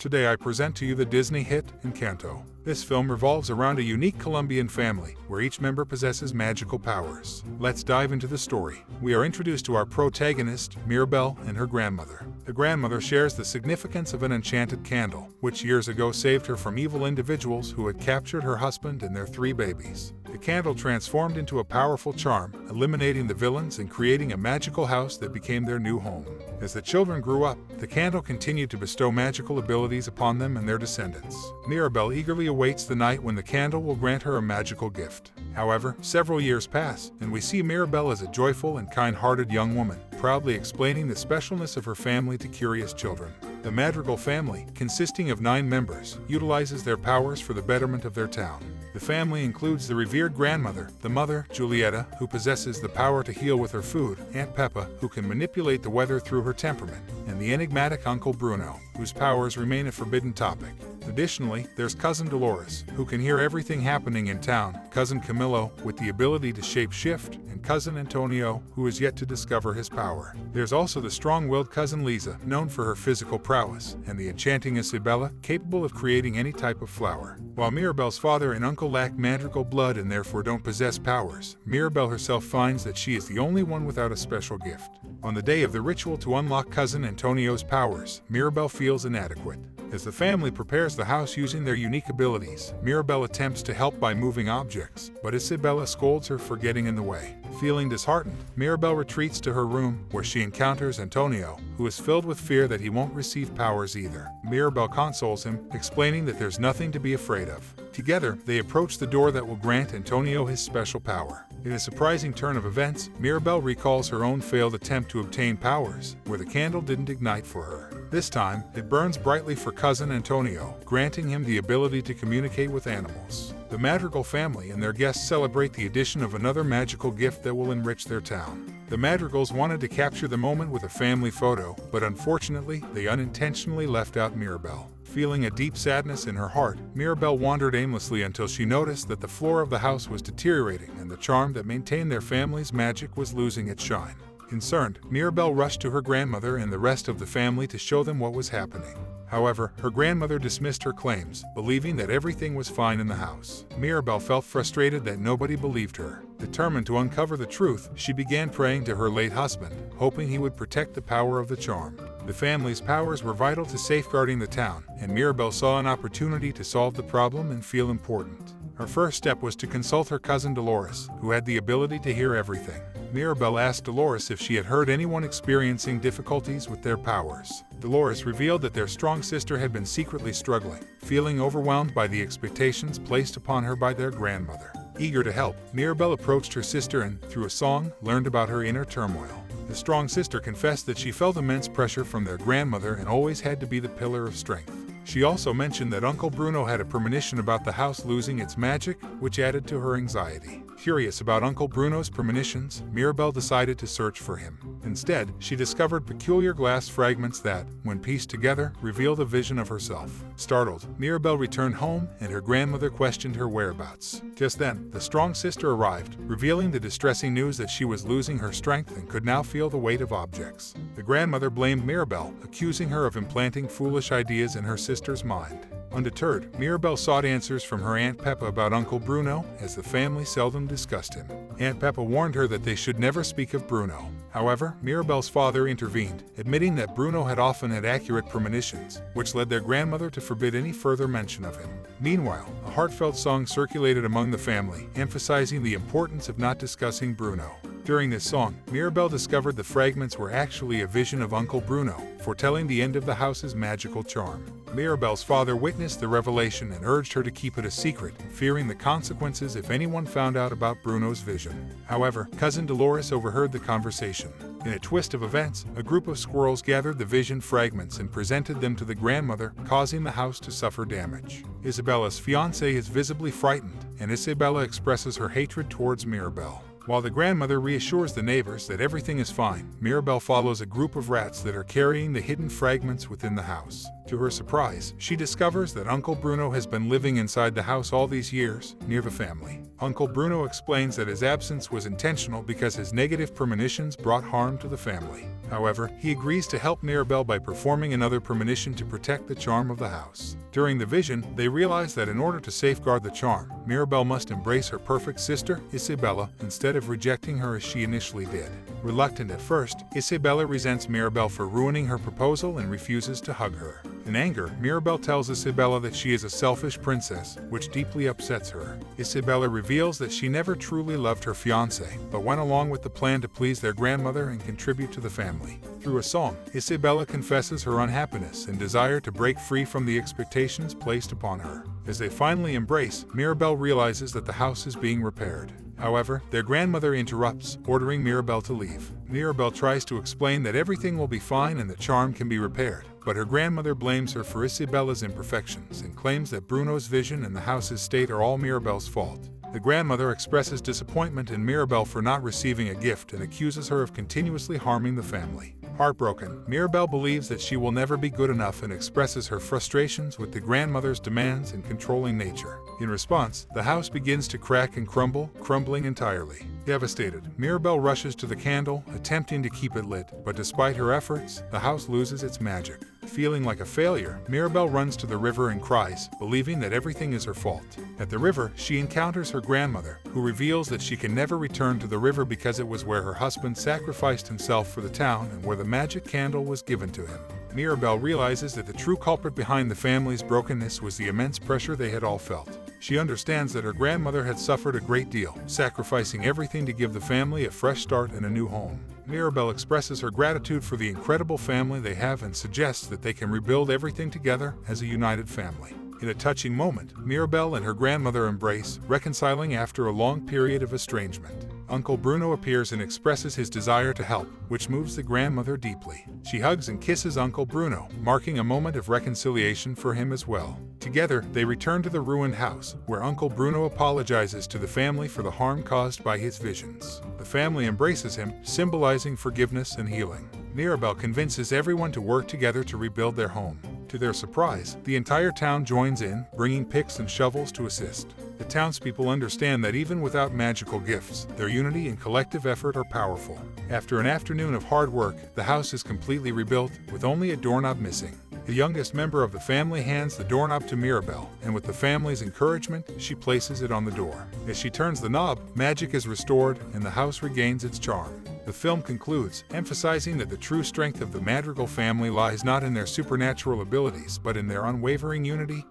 Today I present to you the Disney hit, Encanto. This film revolves around a unique Colombian family, where each member possesses magical powers. Let's dive into the story. We are introduced to our protagonist, Mirabel, and her grandmother. The grandmother shares the significance of an enchanted candle, which years ago saved her from evil individuals who had captured her husband and their 3 babies. The candle transformed into a powerful charm, eliminating the villains and creating a magical house that became their new home. As the children grew up, the candle continued to bestow magical abilities upon them and their descendants. Mirabel eagerly awaits the night when the candle will grant her a magical gift. However, several years pass, and we see Mirabel as a joyful and kind-hearted young woman, proudly explaining the specialness of her family to curious children. The Madrigal family, consisting of 9 members, utilizes their powers for the betterment of their town. The family includes the revered grandmother, the mother, Julieta, who possesses the power to heal with her food, Aunt Peppa, who can manipulate the weather through her temperament, and the enigmatic Uncle Bruno, whose powers remain a forbidden topic. Additionally, there's Cousin Dolores, who can hear everything happening in town, Cousin Camilo, with the ability to shape-shift, and Cousin Antonio, who is yet to discover his power. There's also the strong-willed Cousin Lisa, known for her physical prowess, and the enchanting Isabella, capable of creating any type of flower. While Mirabel's father and uncle lack Madrigal blood and therefore don't possess powers, Mirabel herself finds that she is the only one without a special gift. On the day of the ritual to unlock Cousin Antonio's powers, Mirabel feels inadequate. As the family prepares the house using their unique abilities, Mirabel attempts to help by moving objects, but Isabella scolds her for getting in the way. Feeling disheartened, Mirabel retreats to her room, where she encounters Antonio, who is filled with fear that he won't receive powers either. Mirabel consoles him, explaining that there's nothing to be afraid of. Together, they approach the door that will grant Antonio his special power. In a surprising turn of events, Mirabel recalls her own failed attempt to obtain powers, where the candle didn't ignite for her. This time, it burns brightly for Cousin Antonio, granting him the ability to communicate with animals. The Madrigal family and their guests celebrate the addition of another magical gift that will enrich their town. The Madrigals wanted to capture the moment with a family photo, but unfortunately, they unintentionally left out Mirabel. Feeling a deep sadness in her heart, Mirabel wandered aimlessly until she noticed that the floor of the house was deteriorating and the charm that maintained their family's magic was losing its shine. Concerned, Mirabel rushed to her grandmother and the rest of the family to show them what was happening. However, her grandmother dismissed her claims, believing that everything was fine in the house. Mirabel felt frustrated that nobody believed her. Determined to uncover the truth, she began praying to her late husband, hoping he would protect the power of the charm. The family's powers were vital to safeguarding the town, and Mirabel saw an opportunity to solve the problem and feel important. Her first step was to consult her cousin Dolores, who had the ability to hear everything. Mirabel asked Dolores if she had heard anyone experiencing difficulties with their powers. Dolores revealed that their strong sister had been secretly struggling, feeling overwhelmed by the expectations placed upon her by their grandmother. Eager to help, Mirabel approached her sister and, through a song, learned about her inner turmoil. The strong sister confessed that she felt immense pressure from their grandmother and always had to be the pillar of strength. She also mentioned that Uncle Bruno had a premonition about the house losing its magic, which added to her anxiety. Curious about Uncle Bruno's premonitions, Mirabel decided to search for him. Instead, she discovered peculiar glass fragments that, when pieced together, revealed a vision of herself. Startled, Mirabel returned home and her grandmother questioned her whereabouts. Just then, the strong sister arrived, revealing the distressing news that she was losing her strength and could now feel the weight of objects. The grandmother blamed Mirabel, accusing her of implanting foolish ideas in her sister's mind. Undeterred, Mirabel sought answers from her Aunt Peppa about Uncle Bruno, as the family seldom discussed him. Aunt Peppa warned her that they should never speak of Bruno. However, Mirabel's father intervened, admitting that Bruno had often had accurate premonitions, which led their grandmother to forbid any further mention of him. Meanwhile, a heartfelt song circulated among the family, emphasizing the importance of not discussing Bruno. During this song, Mirabel discovered the fragments were actually a vision of Uncle Bruno, foretelling the end of the house's magical charm. Mirabel's father witnessed the revelation and urged her to keep it a secret, fearing the consequences if anyone found out about Bruno's vision. However, Cousin Dolores overheard the conversation. In a twist of events, a group of squirrels gathered the vision fragments and presented them to the grandmother, causing the house to suffer damage. Isabella's fiancé is visibly frightened, and Isabella expresses her hatred towards Mirabel. While the grandmother reassures the neighbors that everything is fine, Mirabel follows a group of rats that are carrying the hidden fragments within the house. To her surprise, she discovers that Uncle Bruno has been living inside the house all these years, near the family. Uncle Bruno explains that his absence was intentional because his negative premonitions brought harm to the family. However, he agrees to help Mirabel by performing another premonition to protect the charm of the house. During the vision, they realize that in order to safeguard the charm, Mirabel must embrace her perfect sister, Isabella, instead of rejecting her as she initially did. Reluctant at first, Isabella resents Mirabel for ruining her proposal and refuses to hug her. In anger, Mirabel tells Isabella that she is a selfish princess, which deeply upsets her. Isabella reveals that she never truly loved her fiancé, but went along with the plan to please their grandmother and contribute to the family. Through a song, Isabella confesses her unhappiness and desire to break free from the expectations placed upon her. As they finally embrace, Mirabel realizes that the house is being repaired. However, their grandmother interrupts, ordering Mirabel to leave. Mirabel tries to explain that everything will be fine and the charm can be repaired, but her grandmother blames her for Isabella's imperfections and claims that Bruno's vision and the house's state are all Mirabel's fault. The grandmother expresses disappointment in Mirabel for not receiving a gift and accuses her of continuously harming the family. Heartbroken, Mirabel believes that she will never be good enough and expresses her frustrations with the grandmother's demands and controlling nature. In response, the house begins to crack and crumble, crumbling entirely. Devastated, Mirabel rushes to the candle, attempting to keep it lit, but despite her efforts, the house loses its magic. Feeling like a failure, Mirabel runs to the river and cries, believing that everything is her fault. At the river, she encounters her grandmother, who reveals that she can never return to the river because it was where her husband sacrificed himself for the town and where the magic candle was given to him. Mirabel realizes that the true culprit behind the family's brokenness was the immense pressure they had all felt. She understands that her grandmother had suffered a great deal, sacrificing everything to give the family a fresh start and a new home. Mirabel expresses her gratitude for the incredible family they have and suggests that they can rebuild everything together as a united family. In a touching moment, Mirabel and her grandmother embrace, reconciling after a long period of estrangement. Uncle Bruno appears and expresses his desire to help, which moves the grandmother deeply. She hugs and kisses Uncle Bruno, marking a moment of reconciliation for him as well. Together, they return to the ruined house, where Uncle Bruno apologizes to the family for the harm caused by his visions. The family embraces him, symbolizing forgiveness and healing. Mirabel convinces everyone to work together to rebuild their home. To their surprise, the entire town joins in, bringing picks and shovels to assist. The townspeople understand that even without magical gifts, their unity and collective effort are powerful. After an afternoon of hard work, the house is completely rebuilt, with only a doorknob missing. The youngest member of the family hands the doorknob to Mirabel, and with the family's encouragement, she places it on the door. As she turns the knob, magic is restored, and the house regains its charm. The film concludes, emphasizing that the true strength of the Madrigal family lies not in their supernatural abilities, but in their unwavering unity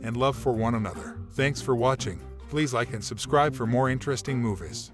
and love for one another. Thanks for watching. Please like and subscribe for more interesting movies.